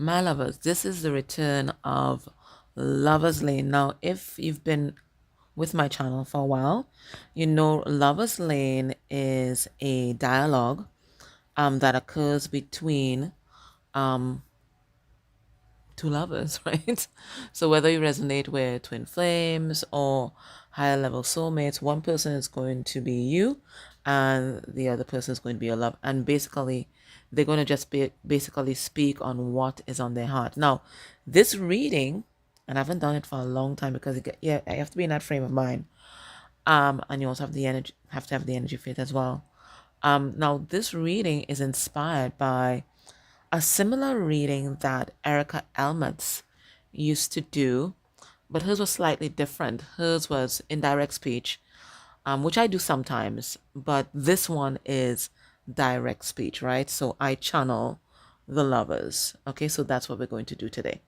My lovers, this is the return of Lovers Lane. Now, if you've been with my channel for a while, you know Lovers Lane is a dialogue that occurs between um, two lovers, right? So whether you resonate with twin flames or higher level soulmates, one person is going to be you and the other person is going to be your love. And basically, they're going to just basically speak on what is on their heart. Now, this reading, and I haven't done it for a long time because I have to be in that frame of mind. And you also have to have the energy fit as well. Now this reading is inspired by a similar reading that Erica Elmetz used to do, but hers was slightly different. Hers was indirect speech, which I do sometimes, but this one is direct speech, right? So I channel the lovers. Okay, so that's what we're going to do today.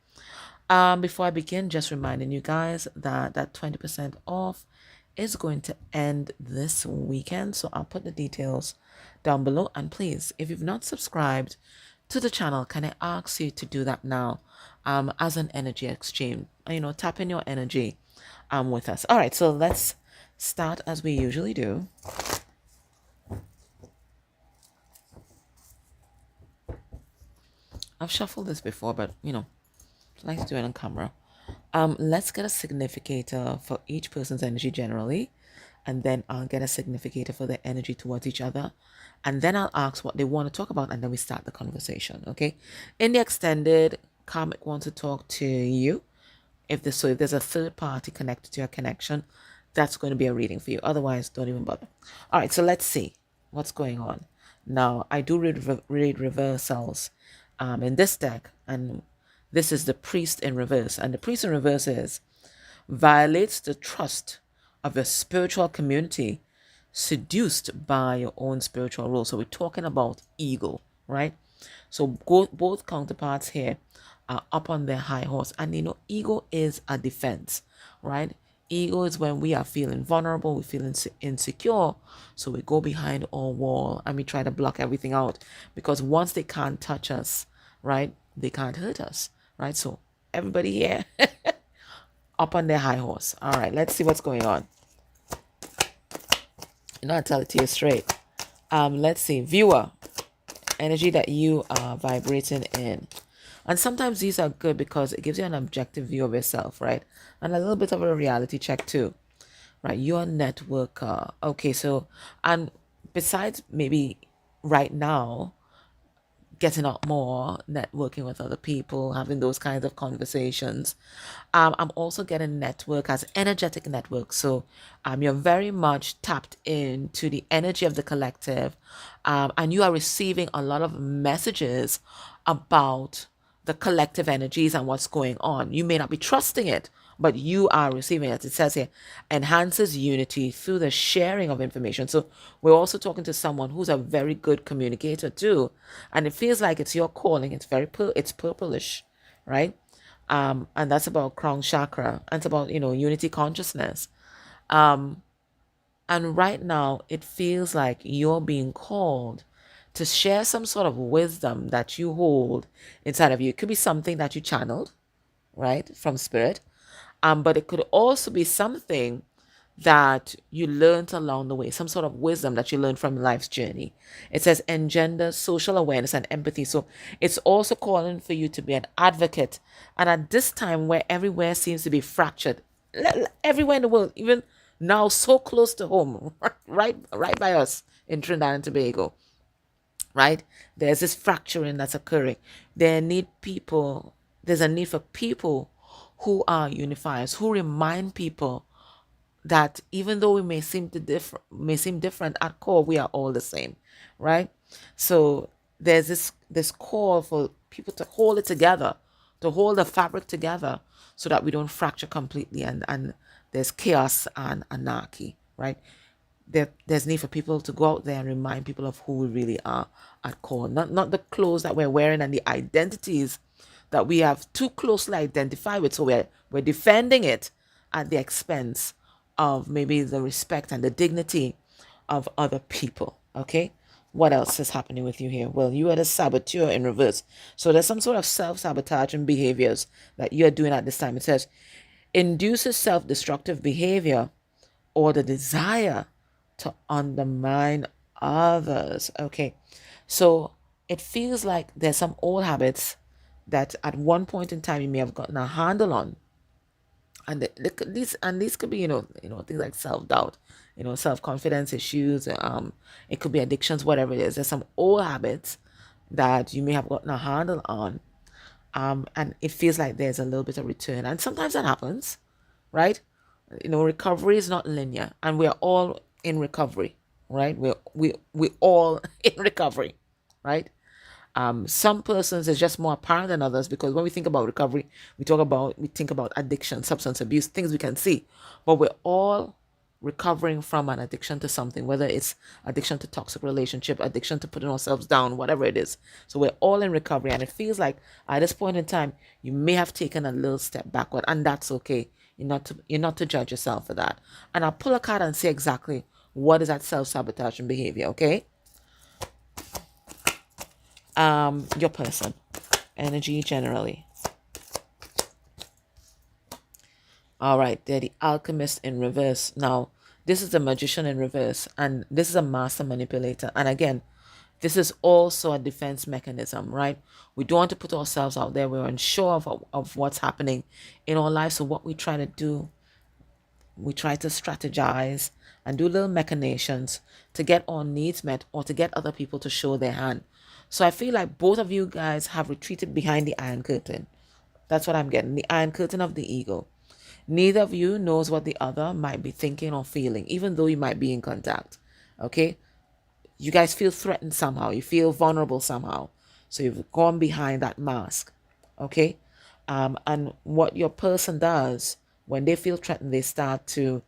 Before I begin, just reminding you guys that that 20% off is going to end this weekend. So I'll put the details down below. And please, if you've not subscribed to the channel, can I ask you to do that now as an energy exchange? You know, tap in your energy with us. All right, so let's start as we usually do. I've shuffled this before, but you know, I like to do it on camera. Let's get a significator for each person's energy generally, and then I'll get a significator for their energy towards each other, and then I'll ask what they want to talk about, and then we start the conversation. Okay, in the extended, Karmic wants to talk to you. If there's a third party connected to your connection, that's going to be a reading for you. Otherwise, don't even bother. All right, so let's see what's going on. Now, I do read reversals in this deck, and this is the priest in reverse. And the priest in reverse is violates the trust of your spiritual community, seduced by your own spiritual role. So we're talking about ego, right? So both counterparts here are up on their high horse. And you know, ego is a defense, right? Ego is when we are feeling vulnerable, we feel insecure. So we go behind our wall and we try to block everything out. Because once they can't touch us, right, they can't hurt us, right? So everybody here up on their high horse. All right, let's see what's going on. You know, I'll tell it to you straight. Let's see. Viewer, energy that you are vibrating in. And sometimes these are good because it gives you an objective view of yourself, right? And a little bit of a reality check too, right? You're a networker. Okay, so, and besides maybe right now, getting out more, networking with other people, having those kinds of conversations. I'm also getting network as energetic network. So you're very much tapped into the energy of the collective, and you are receiving a lot of messages about the collective energies and what's going on. You may not be trusting it, but you are receiving it. It says here, enhances unity through the sharing of information. So we're also talking to someone who's a very good communicator too. And it feels like it's your calling. It's it's purplish, right? And that's about crown chakra. And it's about, you know, unity consciousness. And right now it feels like you're being called to share some sort of wisdom that you hold inside of you. It could be something that you channeled, right, from spirit. But it could also be something that you learned along the way, some sort of wisdom that you learned from life's journey. It says engender social awareness and empathy. So it's also calling for you to be an advocate. And at this time where everywhere seems to be fractured, everywhere in the world, even now so close to home, right by us in Trinidad and Tobago, right? There's this fracturing that's occurring. There's a need for people who are unifiers, who remind people that even though we may seem different at core, we are all the same, right? So there's this call for people to hold it together, to hold the fabric together so that we don't fracture completely and there's chaos and anarchy, right? There's need for people to go out there and remind people of who we really are at core. Not the clothes that we're wearing and the identities that we have too closely identified with. So we're defending it at the expense of maybe the respect and the dignity of other people. Okay? What else is happening with you here? Well, you are the saboteur in reverse. So there's some sort of self-sabotaging behaviors that you're doing at this time. It says, induces self-destructive behavior or the desire to undermine others. Okay. So it feels like there's some old habits that at one point in time you may have gotten a handle on, and these could be things like self-doubt, self-confidence issues, it could be addictions, whatever it is. There's some old habits that you may have gotten a handle on, and it feels like there's a little bit of return, and sometimes that happens, right? Recovery is not linear, and we're all in recovery, right? We all in recovery, right? Some persons is just more apparent than others, because when we think about recovery, we think about addiction, substance abuse, things we can see, but we're all recovering from an addiction to something, whether it's addiction to toxic relationship, addiction to putting ourselves down, whatever it is. So we're all in recovery, and it feels like at this point in time you may have taken a little step backward, and that's okay. You're not to judge yourself for that. And I'll pull a card and see exactly what is that self-sabotaging behavior. Okay. Your person, energy generally. All right, they're the alchemist in reverse. Now, this is the magician in reverse, and this is a master manipulator. And again, this is also a defense mechanism, right? We don't want to put ourselves out there. We're unsure of what's happening in our life. So what we try to do, we try to strategize and do little machinations to get our needs met, or to get other people to show their hand. So I feel like both of you guys have retreated behind the iron curtain. That's what I'm getting. The iron curtain of the ego. Neither of you knows what the other might be thinking or feeling, even though you might be in contact. Okay? You guys feel threatened somehow. You feel vulnerable somehow. So you've gone behind that mask. Okay? And what your person does, when they feel threatened, they start to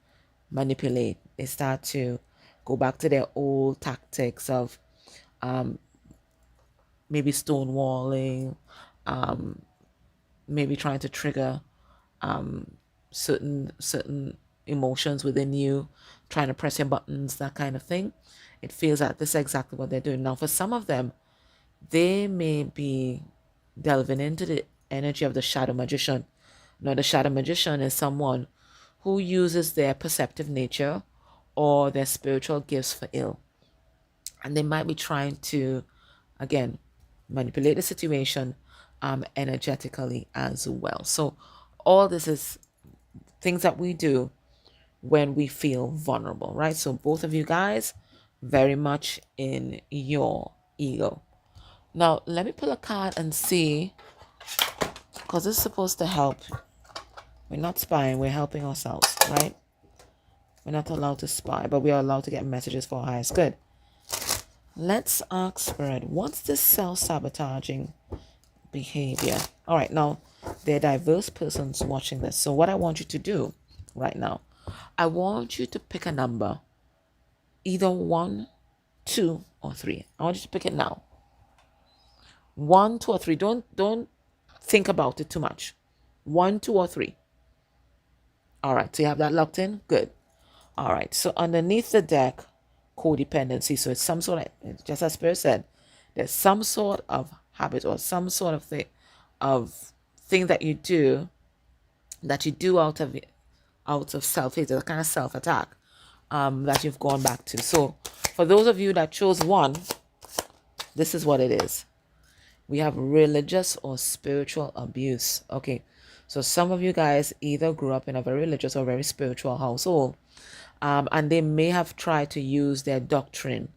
manipulate. They start to go back to their old tactics of maybe stonewalling, maybe trying to trigger certain emotions within you, trying to press your buttons, that kind of thing. It feels like this is exactly what they're doing. Now, for some of them, they may be delving into the energy of the shadow magician. Now, the shadow magician is someone who uses their perceptive nature or their spiritual gifts for ill. And they might be trying to, again, manipulate the situation energetically as well. So all this is things that we do when we feel vulnerable, right? So both of you guys very much in your ego. Now, let me pull a card and see, because this is supposed to help. We're not spying, we're helping ourselves, right? We're not allowed to spy, but we are allowed to get messages for our highest good. Let's ask Spirit, what's this self-sabotaging behavior? All right, now, there are diverse persons watching this. So what I want you to do right now, I want you to pick a number, either 1, 2, or 3. I want you to pick it now. 1, 2, or 3. Don't think about it too much. 1, 2, or 3. All right, so you have that locked in? Good. All right, so underneath the deck, codependency. So it's some sort of, just as Spirit said, there's some sort of habit or some sort of thing that you do out of self-hate, a kind of self-attack that you've gone back to. So for those of you that chose 1, this is what it is. We have religious or spiritual abuse. Okay, so some of you guys either grew up in a very religious or very spiritual household, and they may have tried to use their doctrine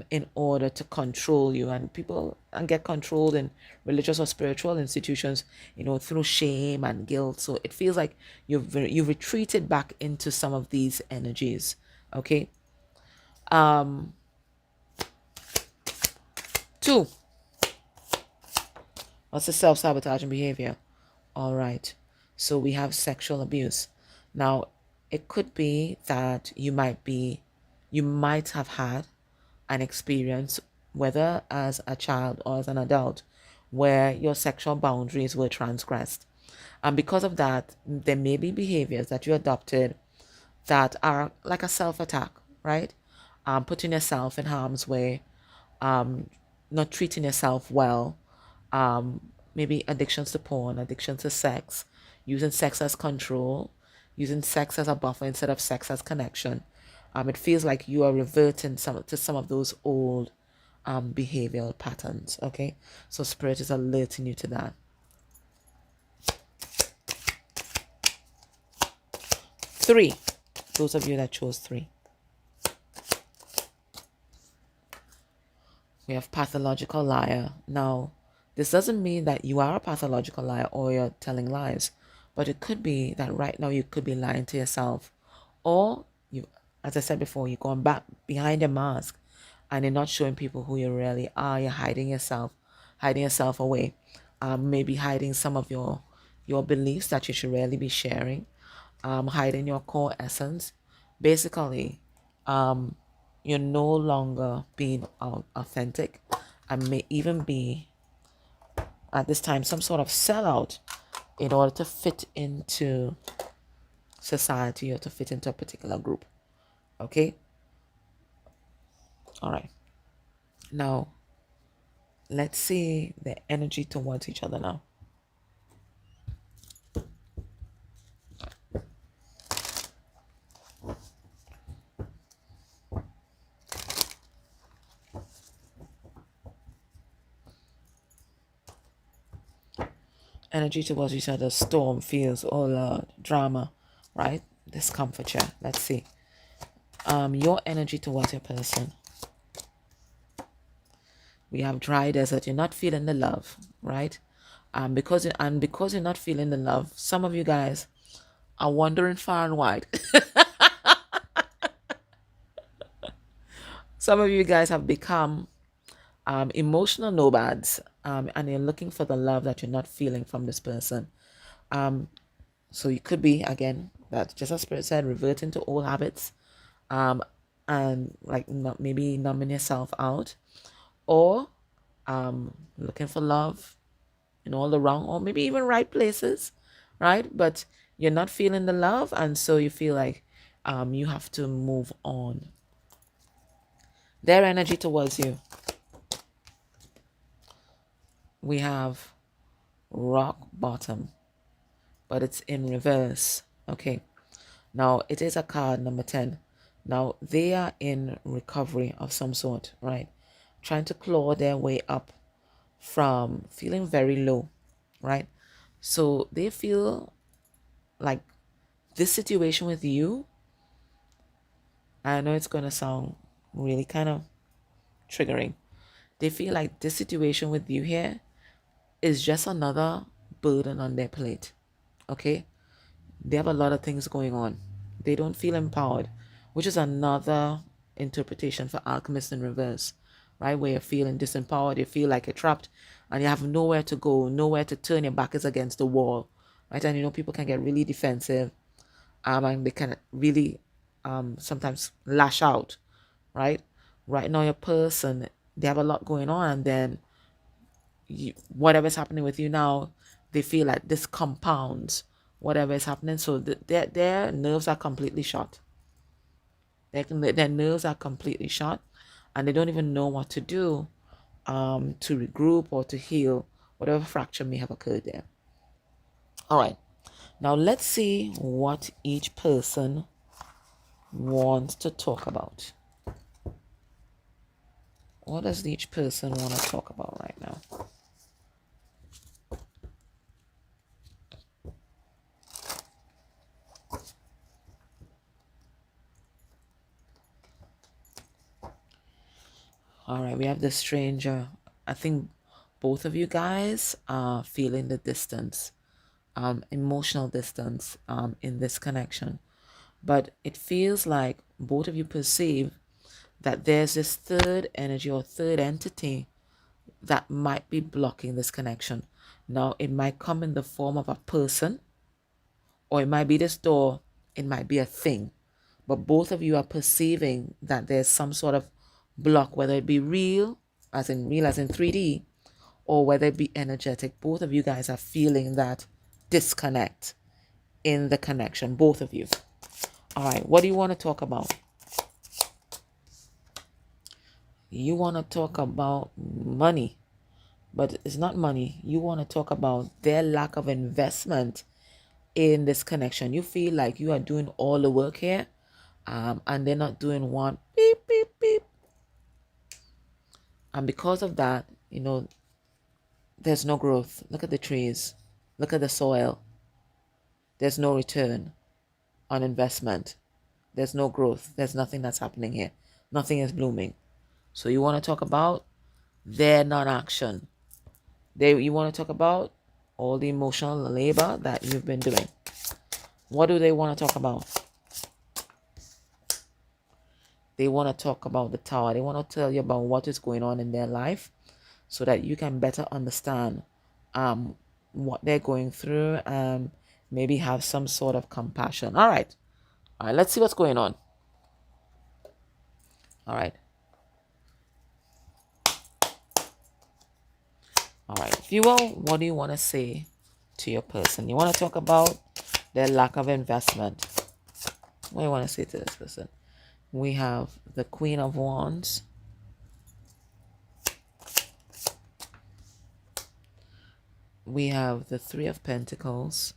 in order to control you, and get controlled in religious or spiritual institutions, through shame and guilt. So it feels like you've retreated back into some of these energies. Okay. 2. What's the self-sabotaging behavior? All right. So we have sexual abuse. Now, it could be that you might have had an experience, whether as a child or as an adult, where your sexual boundaries were transgressed. And because of that, there may be behaviors that you adopted that are like a self-attack, right? Putting yourself in harm's way, not treating yourself well, maybe addictions to porn, addiction to sex, using sex as control, using sex as a buffer instead of sex as connection. It feels like you are reverting to some of those old behavioral patterns. Okay, so spirit is alerting you to that. 3, those of you that chose 3. We have pathological liar. Now, this doesn't mean that you are a pathological liar or you're telling lies, but it could be that right now you could be lying to yourself, or you, as I said before, you're going back behind a mask and you're not showing people who you really are. You're hiding yourself away. Maybe hiding some of your beliefs that you should really be sharing, hiding your core essence. Basically, you're no longer being authentic, and may even be at this time some sort of sellout in order to fit into society or to fit into a particular group. Okay, all right, now let's see the energy towards each other now. Energy towards each other: storm, fears, oh Lord, drama, right? Discomfiture. Let's see. Your energy towards your person. We have dry desert. You're not feeling the love, right? Because you're not feeling the love, some of you guys are wandering far and wide. Some of you guys have become emotional nomads, and you're looking for the love that you're not feeling from this person. So you could be, again, that just as Spirit said, reverting to old habits, and like not maybe numbing yourself out, or looking for love in all the wrong or maybe even right places, right? But you're not feeling the love, and so you feel like you have to move on. Their energy towards you. We have rock bottom, but it's in reverse. Okay. Now, it is a card, number 10. Now, they are in recovery of some sort, right? Trying to claw their way up from feeling very low, right? So they feel like this situation with you, I know it's going to sound really kind of triggering. They feel like this situation with you here is just another burden on their plate, okay? They have a lot of things going on. They don't feel empowered, which is another interpretation for alchemist in reverse, right? Where you're feeling disempowered, you feel like you're trapped, and you have nowhere to go, nowhere to turn. Your back is against the wall, right? And you know, people can get really defensive, and they can really sometimes lash out, right? Right now, your person, they have a lot going on, and then whatever's happening with you now, they feel like this compounds whatever is happening. So their nerves are completely shot. Their nerves are completely shot, and they don't even know what to do to regroup or to heal whatever fracture may have occurred there. All right. Now let's see what each person wants to talk about. What does each person want to talk about right now? All right, we have the stranger. I think both of you guys are feeling the distance, emotional distance, in this connection. But it feels like both of you perceive that there's this third energy or third entity that might be blocking this connection. Now, it might come in the form of a person, or it might be this door, it might be a thing. But both of you are perceiving that there's some sort of block, whether it be real as in 3D, or whether it be energetic. Both of you guys are feeling that disconnect in the connection, both of you. All right, what do you want to talk about? You want to talk about money, but it's not money. You want to talk about their lack of investment in this connection. You feel like you are doing all the work here, and they're not doing one beep, beep, beep. And because of that, there's no growth. Look at the trees. Look at the soil. There's no return on investment. There's no growth. There's nothing that's happening here. Nothing is blooming. So you want to talk about their non-action. You want to talk about all the emotional labor that you've been doing. What do they want to talk about? They want to talk about the tower. They want to tell you about what is going on in their life so that you can better understand what they're going through and maybe have some sort of compassion. All right. All right, let's see what's going on. All right. All right. Viewer, what do you want to say to your person? You want to talk about their lack of investment. What do you want to say to this person? We have the Queen of Wands. We have the Three of Pentacles.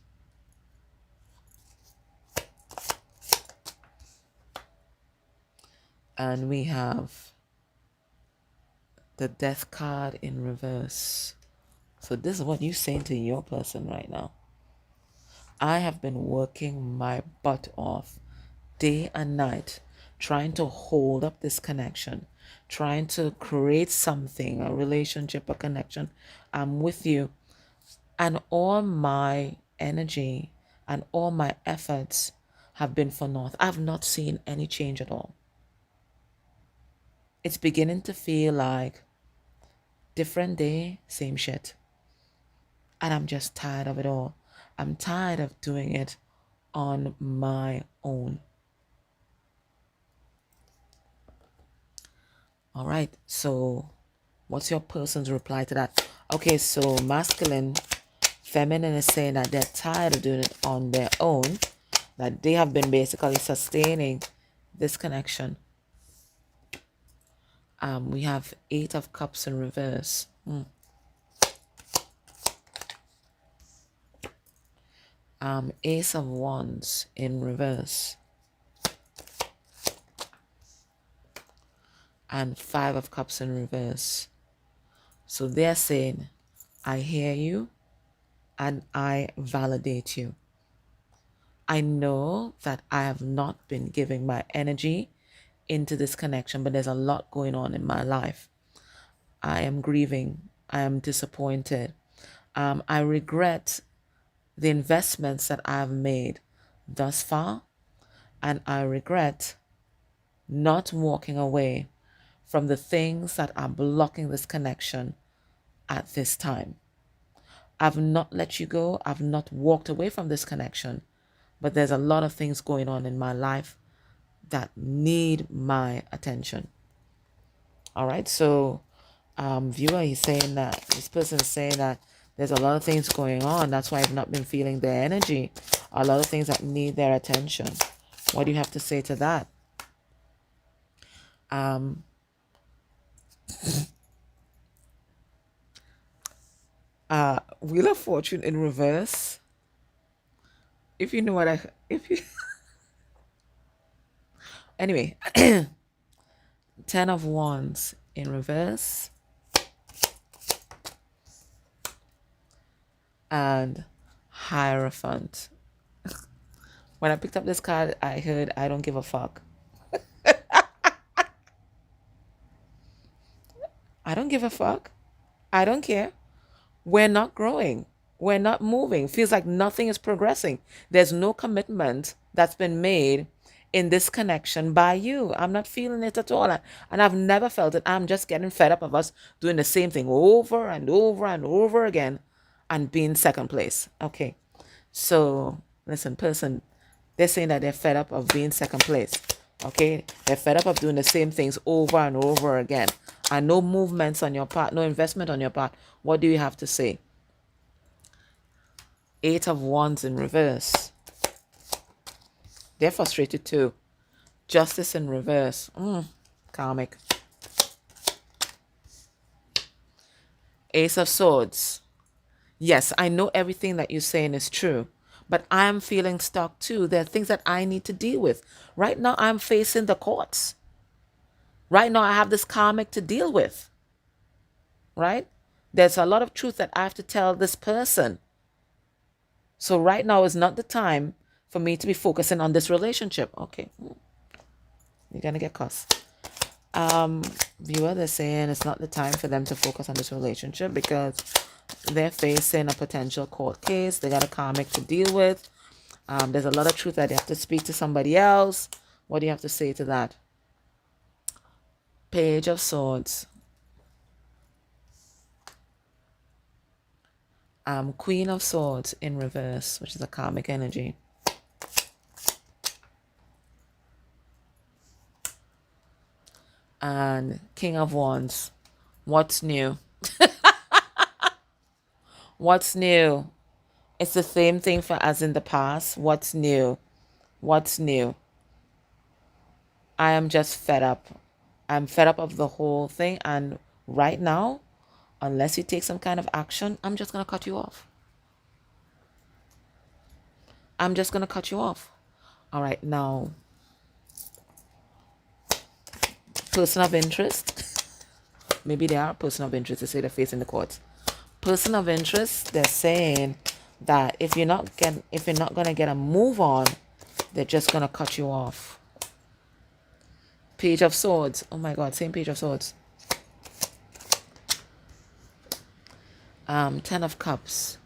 And we have the Death card in reverse. So this is what you're saying to your person right now. I have been working my butt off day and night, trying to hold up this connection, trying to create something, a relationship, a connection. I'm with you. And all my energy and all my efforts have been for naught. I've not seen any change at all. It's beginning to feel like different day, same shit. And I'm just tired of it all. I'm tired of doing it on my own. All right. So what's your person's reply to that? Okay. So masculine, feminine is saying that they're tired of doing it on their own, that they have been basically sustaining this connection. We have Eight of Cups in reverse. Ace of Wands in reverse. And Five of Cups in reverse. So they're saying, I hear you and I validate you. I know that I have not been giving my energy into this connection, but there's a lot going on in my life. I am grieving. I am disappointed. I regret the investments that I've made thus far, and I regret not walking away from the things that are blocking this connection at this time. I've not let you go. I've not walked away from this connection, but there's a lot of things going on in my life that need my attention. All right. So, viewer, he's saying that this person is saying that there's a lot of things going on. That's why I've not been feeling their energy. A lot of things that need their attention. What do you have to say to that? Wheel of Fortune in reverse. If you know what anyway, Ten of Wands in reverse. And Hierophant. When I picked up this card, I heard, I don't give a fuck. I don't give a fuck. I don't care. We're not growing. We're not moving. Feels like nothing is progressing. There's no commitment that's been made in this connection by you. I'm not feeling it at all. And I've never felt it. I'm just getting fed up of us doing the same thing over and over and over again and being second place. Okay. So, listen, person, they're saying that they're fed up of being second place. Okay? They're fed up of doing the same things over and over again. And no movements on your part, no investment on your part. What do you have to say? Eight of Wands in reverse. They're frustrated too. Justice in reverse. Karmic. Ace of Swords. Yes, I know everything that you're saying is true, but I'm feeling stuck too. There are things that I need to deal with. Right now, I'm facing the courts. Right now, I have this karmic to deal with, right? There's a lot of truth that I have to tell this person. So right now is not the time for me to be focusing on this relationship. Okay, you're going to get cussed. Viewer, they're saying it's not the time for them to focus on this relationship because they're facing a potential court case. They got a karmic to deal with. There's a lot of truth that they have to speak to somebody else. What do you have to say to that? Page of Swords. Queen of Swords in reverse, which is a karmic energy. And King of Wands. What's new? What's new? It's the same thing for as in the past. What's new? What's new? I am just fed up. I'm fed up of the whole thing. And right now, unless you take some kind of action, I'm just going to cut you off. I'm just going to cut you off. All right, now, person of interest. Maybe they are a person of interest. They say they're facing the courts. Person of interest, they're saying that if you're not going to get a move on, they're just going to cut you off. Page of Swords. Oh my God, same Page of Swords. Ten of Cups.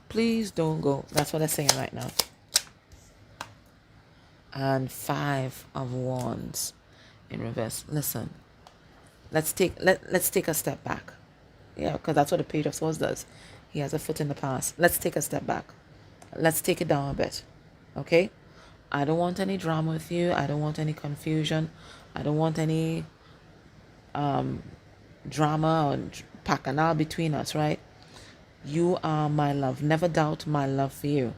Please don't go. That's what they're saying right now. And Five of Wands in reverse. Listen, let's take a step back. Yeah, because that's what the Page of Swords does. He has a foot in the past. Let's take a step back. Let's take it down a bit. Okay? I don't want any drama with you. I don't want any confusion. I don't want any drama or bacchanal between us, right? You are my love. Never doubt my love for you.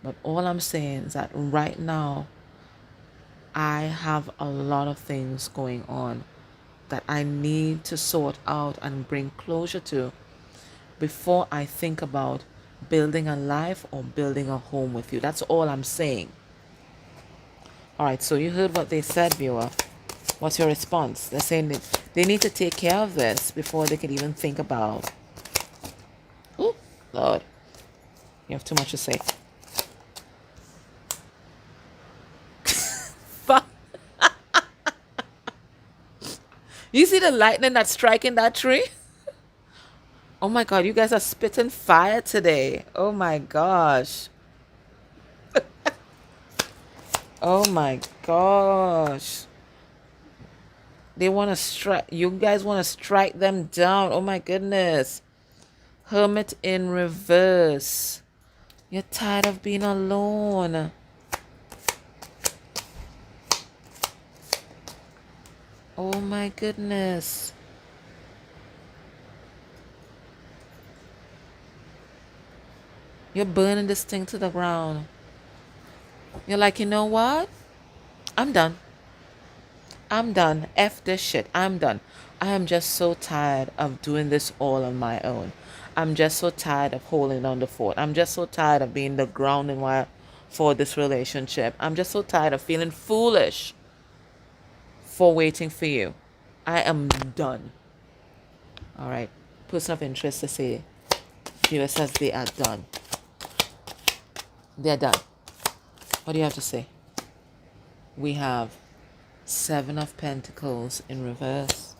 But all I'm saying is that right now, I have a lot of things going on that I need to sort out and bring closure to before I think about building a life or building a home with you. That's all I'm saying. All right, so you heard what they said, viewer. What's your response? They're saying they need to take care of this before they can even think about. Oh, Lord. You have too much to say. You see the lightning that's striking that tree? Oh my God, you guys are spitting fire today. Oh my gosh. Oh my gosh. They want to strike. You guys want to strike them down. Oh my goodness. Hermit in reverse. You're tired of being alone. Oh my goodness. You're burning this thing to the ground. You're like, you know what? I'm done. I'm done. F this shit. I'm done. I am just so tired of doing this all on my own. I'm just so tired of holding on the fort. I'm just so tired of being the grounding wire for this relationship. I'm just so tired of feeling foolish for waiting for you. I am done. All right. Person of interest to say, viewer says they are done. They're done. What do you have to say? We have Seven of Pentacles in reverse.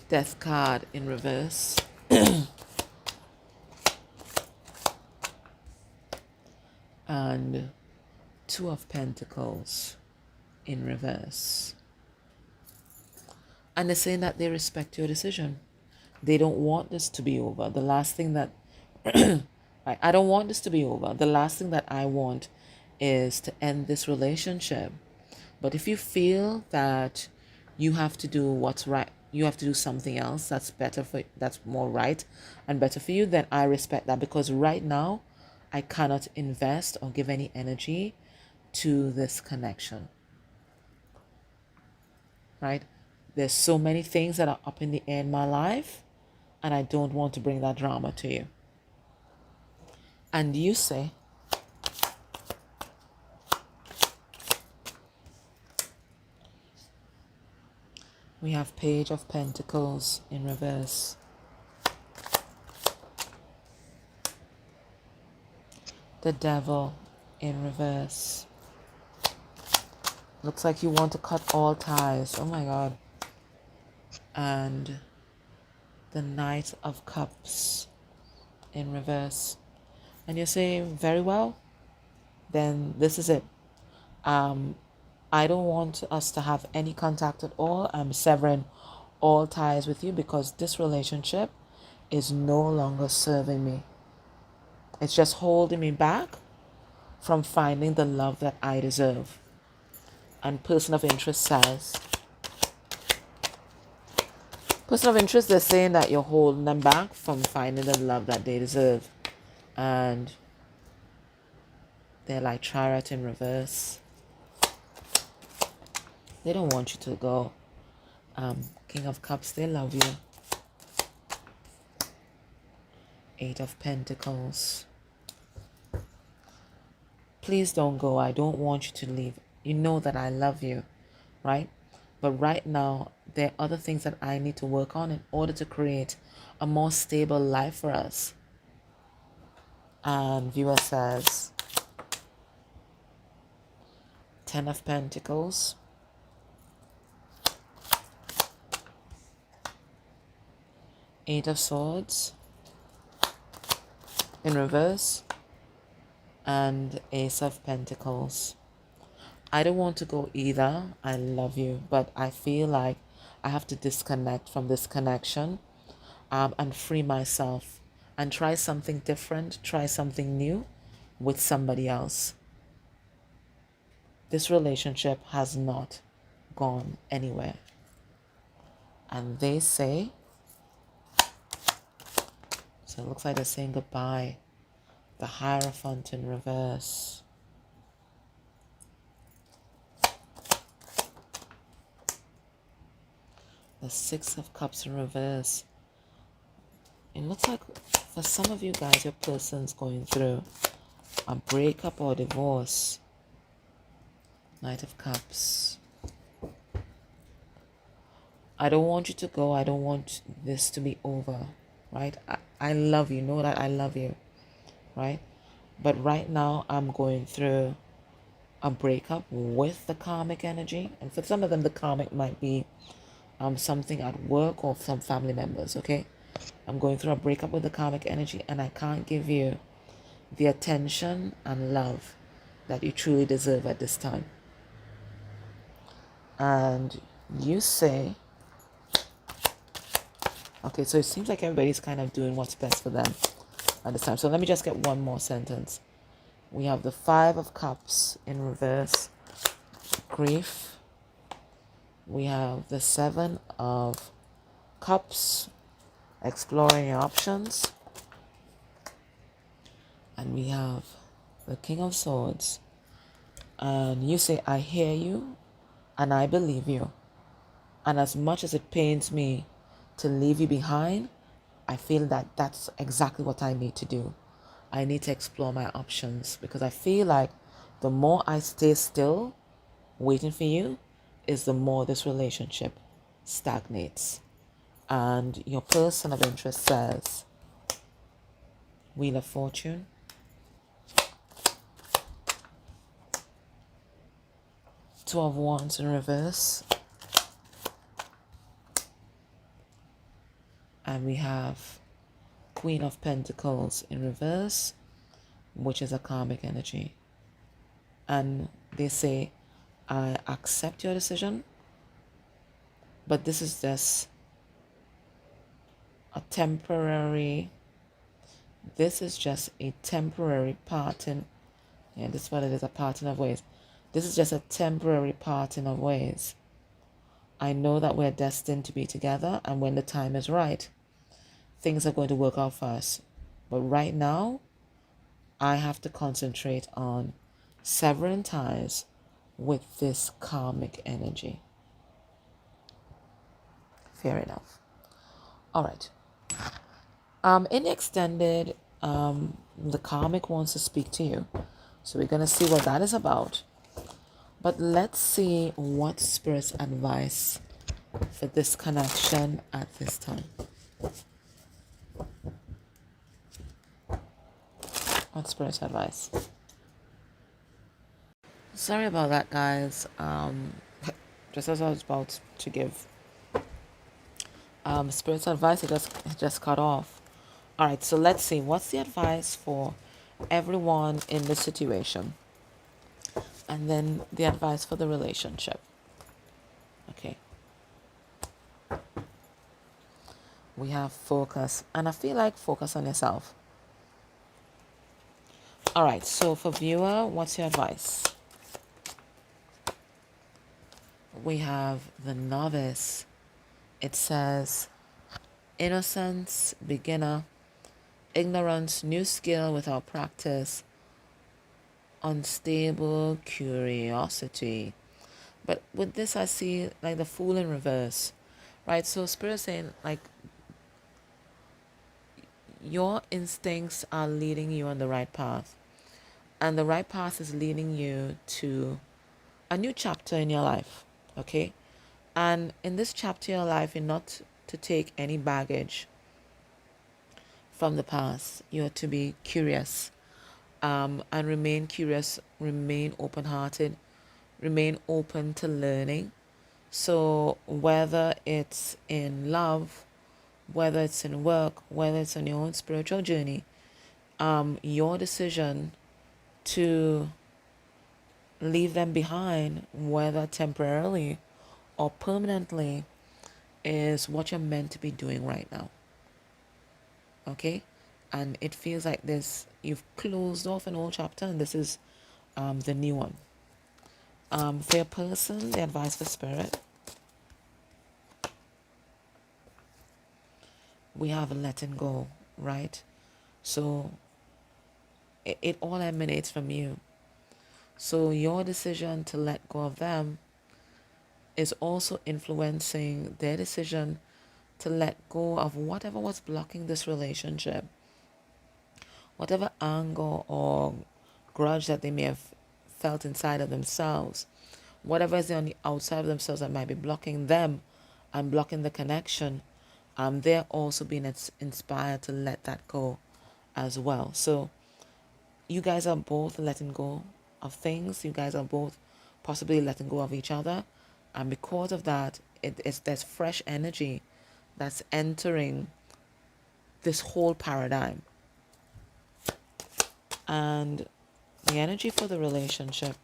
Death card in reverse. And Two of Pentacles in reverse. And they're saying that they respect your decision. They don't want this to be over. The last thing that I don't want this to be over. The last thing that I want is to end this relationship. But if you feel that you have to do what's right, you have to do something else that's more right and better for you, then I respect that, because right now I cannot invest or give any energy to this connection. right? There's so many things that are up in the air in my life, and I don't want to bring that drama to you. And you say, we have Page of Pentacles in reverse. The Devil in reverse. Looks like you want to cut all ties. Oh my God. And the Knight of Cups in reverse. And you're saying, very well, then this is it. I don't want us to have any contact at all. I'm severing all ties with you because this relationship is no longer serving me. It's just holding me back from finding the love that I deserve. And person of interest says, person of interest, they're saying that you're holding them back from finding the love that they deserve. And they're like Chariot in reverse. They don't want you to go. King of Cups, they love you. Eight of Pentacles. Please don't go. I don't want you to leave. You know that I love you, right? But right now, there are other things that I need to work on in order to create a more stable life for us. And viewer says, Ten of Pentacles. Eight of Swords in reverse. And Ace of Pentacles. I don't want to go either. I love you, but I feel like I have to disconnect from this connection and free myself and try something different, try something new with somebody else. This relationship has not gone anywhere. And they say, so it looks like they're saying goodbye. The Hierophant in reverse. The Six of Cups in reverse. It looks like for some of you guys, your person's going through a breakup or divorce. Knight of Cups. I don't want you to go. I don't want this to be over, right? I love you. Know that I love you, right? But right now, I'm going through a breakup with the karmic energy. And for some of them, the karmic might be something at work or some family members, okay? I'm going through a breakup with the karmic energy, and I can't give you the attention and love that you truly deserve at this time. And you say, okay, so it seems like everybody's kind of doing what's best for them at this time. So let me just get one more sentence. We have the Five of Cups in reverse, grief. We have the Seven of Cups, exploring your options. And we have the King of Swords. And you say, I hear you and I believe you. And as much as it pains me to leave you behind, I feel that that's exactly what I need to do. I need to explore my options because I feel like the more I stay still, waiting for you, is the more this relationship stagnates. And your person of interest says, Wheel of Fortune. Two of Wands in reverse. And we have Queen of Pentacles in reverse, which is a karmic energy. And they say, I accept your decision, but this is just a temporary, this is just a temporary parting. Yeah, this is what it is, a parting of ways. This is just a temporary parting of ways. I know that we're destined to be together, and when the time is right, things are going to work out for us. But right now, I have to concentrate on severing ties with this karmic energy. Fair enough. All right. In the extended, the karmic wants to speak to you. So we're going to see what that is about. But let's see what Spirit's advice for this connection at this time. What Spirit's advice? Sorry about that, guys. Just as I was about to give Spirit's advice, it just cut off. All right, so let's see. What's the advice for everyone in this situation? And then the advice for the relationship. Okay. We have focus. And I feel like focus on yourself. All right, so for viewer, what's your advice? We have the novice. It says, innocence, beginner, ignorance, new skill without practice, unstable curiosity. But with this, I see like the fool in reverse, right? So Spirit saying like your instincts are leading you on the right path. And the right path is leading you to a new chapter in your life, okay? And in this chapter in your life, you're not to take any baggage from the past. You're to be curious, and remain curious, remain open-hearted, remain open to learning. So whether it's in love, whether it's in work, whether it's on your own spiritual journey, your decision to leave them behind, whether temporarily or permanently, is what you're meant to be doing right now. Okay? And it feels like this, you've closed off an old chapter and this is the new one. For your person, the advice for Spirit, we have letting go, right? So it all emanates from you. So your decision to let go of them is also influencing their decision to let go of whatever was blocking this relationship. Whatever anger or grudge that they may have felt inside of themselves, whatever is on the outside of themselves that might be blocking them and blocking the connection, they're also being inspired to let that go as well. So you guys are both letting go of things. You guys are both possibly letting go of each other. And because of that, there's fresh energy that's entering this whole paradigm. And the energy for the relationship,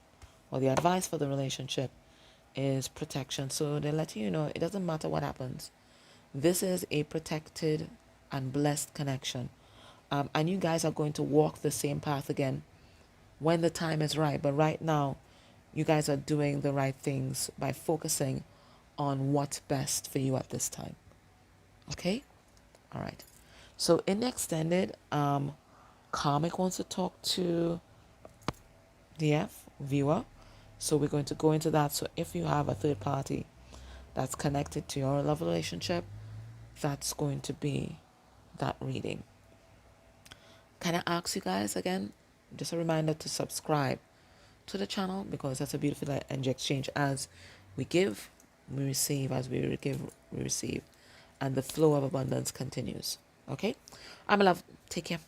or the advice for the relationship, is protection. So they're letting you know it doesn't matter what happens. This is a protected and blessed connection. And you guys are going to walk the same path again when the time is right. But right now, you guys are doing the right things by focusing on what's best for you at this time. Okay? All right. So in the extended, Karmic wants to talk to the viewer. So we're going to go into that. So if you have a third party that's connected to your love relationship, that's going to be that reading. Can I ask you guys again, just a reminder to subscribe to the channel, because that's a beautiful energy exchange. As we give, we receive. As we give, we receive. And the flow of abundance continues. Okay? I'm in love. Take care.